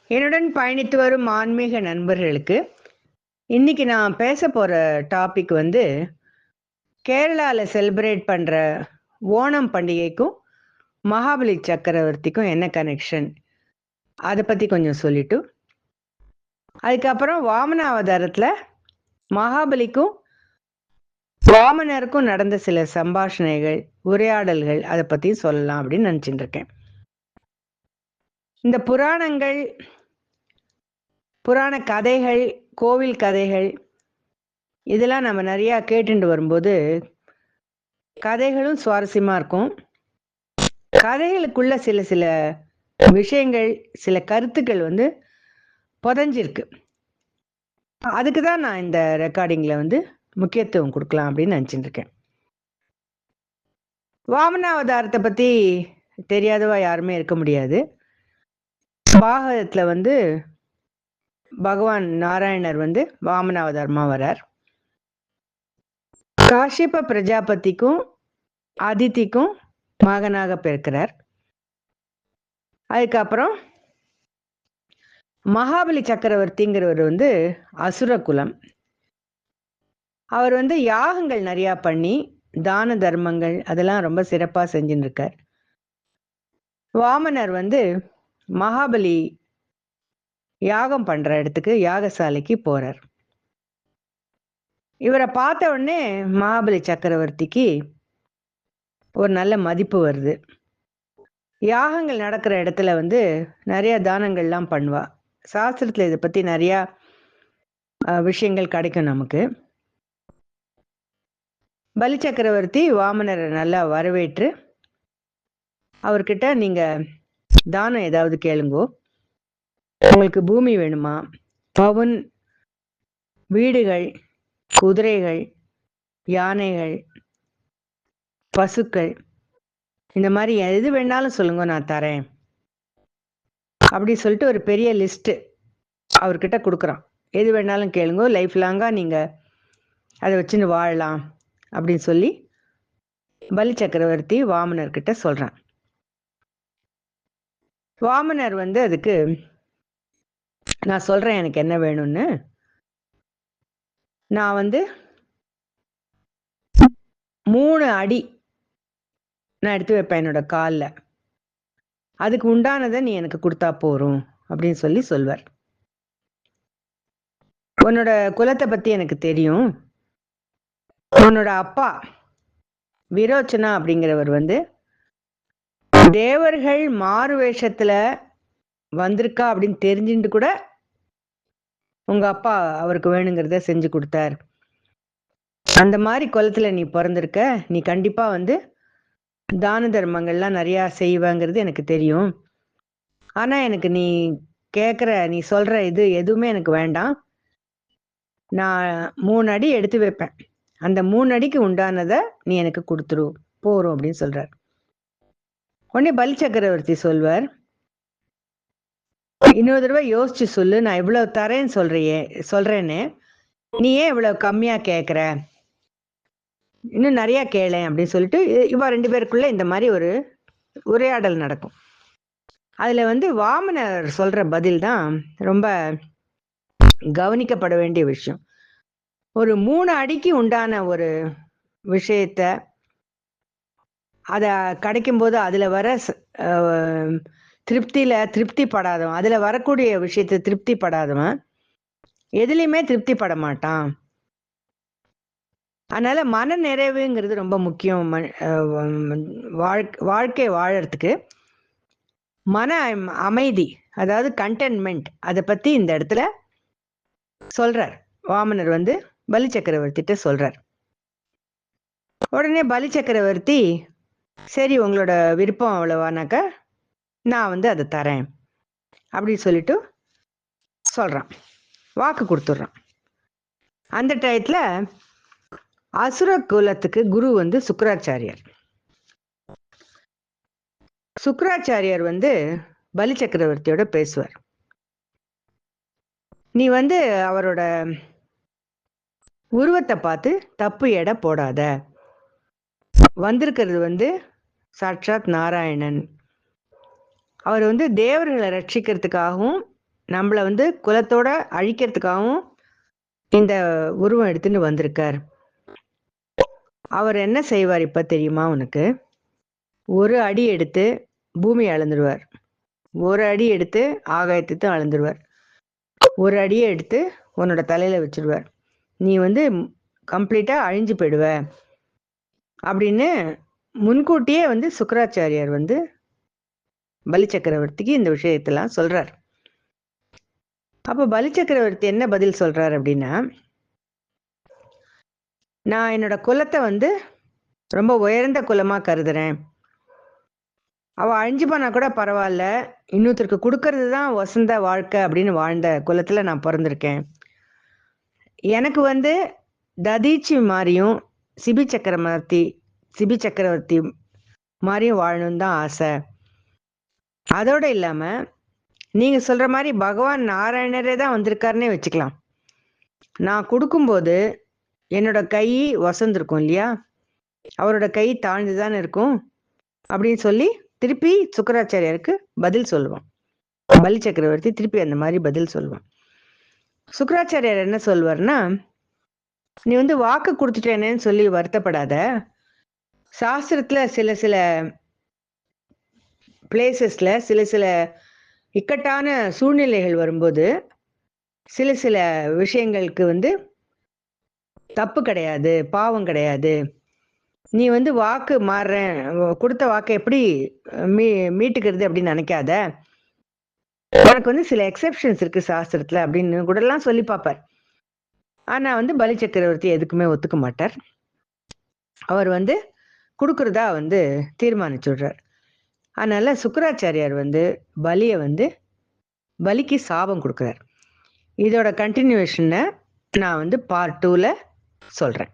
என்னுடன் பயணித்து வரும் ஆன்மீக நண்பர்களுக்கு இன்னைக்கு நான் பேச போற டாபிக் வந்து கேரளாவில் செலிப்ரேட் பண்ற ஓணம் பண்டிகைக்கும் மகாபலி சக்கரவர்த்திக்கும் என்ன கனெக்ஷன் அதை பத்தி கொஞ்சம் சொல்லிட்டு, அதுக்கப்புறம் வாமன அவதாரத்துல மகாபலிக்கும் வாமனருக்கும் நடந்த சில சம்பாஷணைகள், உரையாடல்கள் அதை பத்தியும் சொல்லலாம் அப்படின்னு நினைச்சிட்டு இருக்கேன். இந்த புராணங்கள், புராண கதைகள், கோவில் கதைகள் இதெல்லாம் நம்ம நிறையா கேட்டுட்டு வரும்போது கதைகளும் சுவாரஸ்யமாக இருக்கும். கதைகளுக்குள்ள சில சில விஷயங்கள், சில கருத்துக்கள் வந்து புதஞ்சிருக்கு. அதுக்கு தான் நான் இந்த ரெக்கார்டிங்கில் வந்து முக்கியத்துவம் கொடுக்கலாம் அப்படின்னு நினச்சிட்டு இருக்கேன். வாமனாவதாரத்தை பற்றி தெரியாதவா யாருமே இருக்க முடியாது. பாகவதத்தில் வந்து பகவான் நாராயணர் வந்து வாமனாவதாரமாக வரார். காஷ்யப பிரஜாபதிக்கும் அதிதிக்கும் மகனாக பிறக்கிறார். அதுக்கப்புறம் மகாபலி சக்கரவர்த்திங்கிறவர் வந்து அசுர குலம். அவர் வந்து யாகங்கள் நிறையா பண்ணி தான தர்மங்கள் அதெல்லாம் ரொம்ப சிறப்பாக செஞ்சுன்னு இருக்கார். வாமனர் வந்து மகாபலி யாகம் பண்ற இடத்துக்கு யாகசாலைக்கு போறார். இவரை பார்த்த உடனே மகாபலி சக்கரவர்த்திக்கு ஒரு நல்ல மதிப்பு வருது. யாகங்கள் நடக்கிற இடத்துல வந்து நிறைய தானங்கள்லாம் பண்ணுவா. சாஸ்திரத்தில் இதை பற்றி நிறையா விஷயங்கள் கிடைக்கும் நமக்கு. பலி சக்கரவர்த்தி வாமனரை நல்லா வரவேற்று அவர்கிட்ட நீங்கள் தானம் ஏதாவது கேளுங்கோ, உங்களுக்கு பூமி வேணுமா, பவுன், வீடுகள், குதிரைகள், யானைகள், பசுக்கள், இந்த மாதிரி எது வேணாலும் சொல்லுங்க, நான் தரேன் அப்படி சொல்லிட்டு ஒரு பெரிய லிஸ்ட்டு அவர்கிட்ட கொடுக்குறான். எது வேணாலும் கேளுங்கோ, லைஃப் லாங்காக நீங்கள் அதை வச்சுன்னு வாழலாம் அப்படின்னு சொல்லி பலி சக்கரவர்த்தி வாமனர்கிட்ட சொல்கிறான். வாமனர் வந்து அதுக்கு நான் சொல்கிறேன் எனக்கு என்ன வேணும்னு. நான் வந்து 3 அடி நான் எடுத்து வைப்பேன் என்னோட காலில், அதுக்கு உண்டானதை நீ எனக்கு கொடுத்தா போறோம் அப்படின்னு சொல்லி சொல்வார். உன்னோட குலத்தை பற்றி எனக்கு தெரியும். உன்னோட அப்பா விரோச்சனா அப்படிங்கிறவர் வந்து தேவர்கள் மாறு வேஷத்தில் வந்திருக்கா அப்படின்னு தெரிஞ்சுட்டு கூட உங்கள் அப்பா அவருக்கு வேணுங்கிறத செஞ்சு கொடுத்தார். அந்த மாதிரி குலத்தில் நீ பிறந்திருக்க, நீ கண்டிப்பாக வந்து தான தர்மங்கள்லாம் நிறையா செய்வாங்கிறது எனக்கு தெரியும். ஆனால் எனக்கு நீ கேட்குற, நீ சொல்கிற இது எதுவுமே எனக்கு வேண்டாம். நான் 3 அடி எடுத்து வைப்பேன், அந்த 3 அடிக்கு உண்டானதை நீ எனக்கு கொடுத்துரு போறோம் அப்படின்னு சொல்கிறார். உடனே பலி சக்கரவர்த்தி சொல்வார், இன்னொரு தடவை யோசிச்சு சொல்லு, நான் இவ்வளோ தரேன்னு சொல்கிறேன்னு நீ ஏன் இவ்வளோ கம்மியாக கேட்குற, இன்னும் நிறையா கேளேன் அப்படின்னு சொல்லிட்டு இவா 2 பேருக்குள்ள இந்த மாதிரி ஒரு உரையாடல் நடக்கும். அதில் வந்து வாமனர் சொல்கிற பதில் தான் ரொம்ப கவனிக்கப்பட வேண்டிய விஷயம். ஒரு 3 அடிக்கு உண்டான ஒரு விஷயத்த அதை கிடைக்கும்போது அதில் வர திருப்திப்படாதவன், அதில் வரக்கூடிய விஷயத்தை திருப்திப்படாதவன் எதுலேயுமே திருப்திப்பட மாட்டான். அதனால மன நிறைவுங்கிறது ரொம்ப முக்கியம். வாழ்க்கை வாழறதுக்கு மன அமைதி, அதாவது கண்டென்மெண்ட், அதை பற்றி இந்த இடத்துல சொல்றார். வாமனர் வந்து பலி சக்கரவர்த்திட்ட சொல்றார். உடனே பலி சக்கரவர்த்தி, சரி உங்களோட விருப்பம் அவ்வளவானாக்கா நான் வந்து அதை தரேன் அப்படின்னு சொல்லிட்டு சொல்றான், வாக்கு கொடுத்துட்றான். அந்த டயத்தில் அசுர குலத்துக்கு குரு வந்து சுக்கராச்சாரியார். சுக்கராச்சாரியார் வந்து பலி சக்கரவர்த்தியோட பேசுவார். நீ வந்து அவரோட உருவத்தை பார்த்து தப்பு எடை போடாத, வந்திருக்கிறது வந்து சாட்சாத் நாராயணன். அவர் வந்து தேவர்களை ரட்சிக்கிறதுக்காகவும் நம்மளை வந்து குலத்தோட அழிக்கிறதுக்காகவும் இந்த உருவம் எடுத்துட்டு வந்திருக்கார். அவர் என்ன செய்வார் இப்ப தெரியுமா உனக்கு? ஒரு அடி எடுத்து பூமியை அளந்துடுவார், ஒரு அடி எடுத்து ஆகாயத்தை அளந்துடுவார், ஒரு அடியை எடுத்து உன்னோட தலையில வச்சிடுவார். நீ வந்து கம்ப்ளீட்டா அழிஞ்சு போயிடுவ அப்படின்னு முன்கூட்டியே வந்து சுக்கராச்சாரியார் வந்து பலி சக்கரவர்த்திக்கு இந்த விஷயத்தெல்லாம் சொல்றார். அப்ப பலி சக்கரவர்த்தி என்ன பதில் சொல்றார் அப்படின்னா, நான் என்னோட குலத்தை வந்து ரொம்ப உயர்ந்த குலமா கருதுறேன். அவ அழிஞ்சு போனா கூட பரவாயில்ல, இன்னொருத்தருக்கு கொடுக்கறது தான் வசந்த வாழ்க்கை அப்படின்னு வாழ்ந்த குலத்துல நான் பிறந்திருக்கேன். எனக்கு வந்து ததீச்சி மாதிரியும் சிபி சக்கரவர்த்தி மாதிரியும் வாழணும்னு தான் ஆசை. அதோட இல்லாம நீங்க சொல்ற மாதிரி பகவான் நாராயணரே தான் வந்திருக்காருன்னே வச்சுக்கலாம். நான் கொடுக்கும்போது என்னோட கை வசந்திருக்கும் இல்லையா, அவரோட கை தாழ்ந்துதானே இருக்கும் அப்படின்னு சொல்லி திருப்பி சுக்கராச்சாரியாருக்கு பதில் சொல்லுவான். பலி சக்கரவர்த்தி திருப்பி அந்த மாதிரி பதில் சொல்லுவான். சுக்கராச்சாரியார் என்ன சொல்வார்னா, நீ வந்து வாக்கு கொடுத்துட்டேனேன்னு சொல்லி வருத்தப்படாத. சாஸ்திரத்துல சில சில பிளேசஸ்ல சில சில இக்கட்டான சூழ்நிலைகள் வரும்போது சில சில விஷயங்களுக்கு வந்து தப்பு கிடையாது, பாவம் கிடையாது. நீ வந்து வாக்கு மாறுறேன், கொடுத்த வாக்கை எப்படி மீட்டுக்கிறது அப்படின்னு நினைக்காத. உனக்கு வந்து சில எக்ஸெப்ஷன்ஸ் இருக்கு சாஸ்திரத்துல அப்படின்னு கூட எல்லாம் சொல்லி பார்ப்பார். ஆனா வந்து பலி சக்கரவர்த்தி எதுக்குமே ஒத்துக்க மாட்டார். அவர் வந்து கொடுக்கறதா வந்து தீர்மானிச்சுடுறார். அதனால சுக்கராச்சாரியார் வந்து பலிக்கு சாபம் கொடுக்குறார். இதோட கண்டினியூவேஷனை நான் வந்து பார்ட் 2ல சொல்றேன்.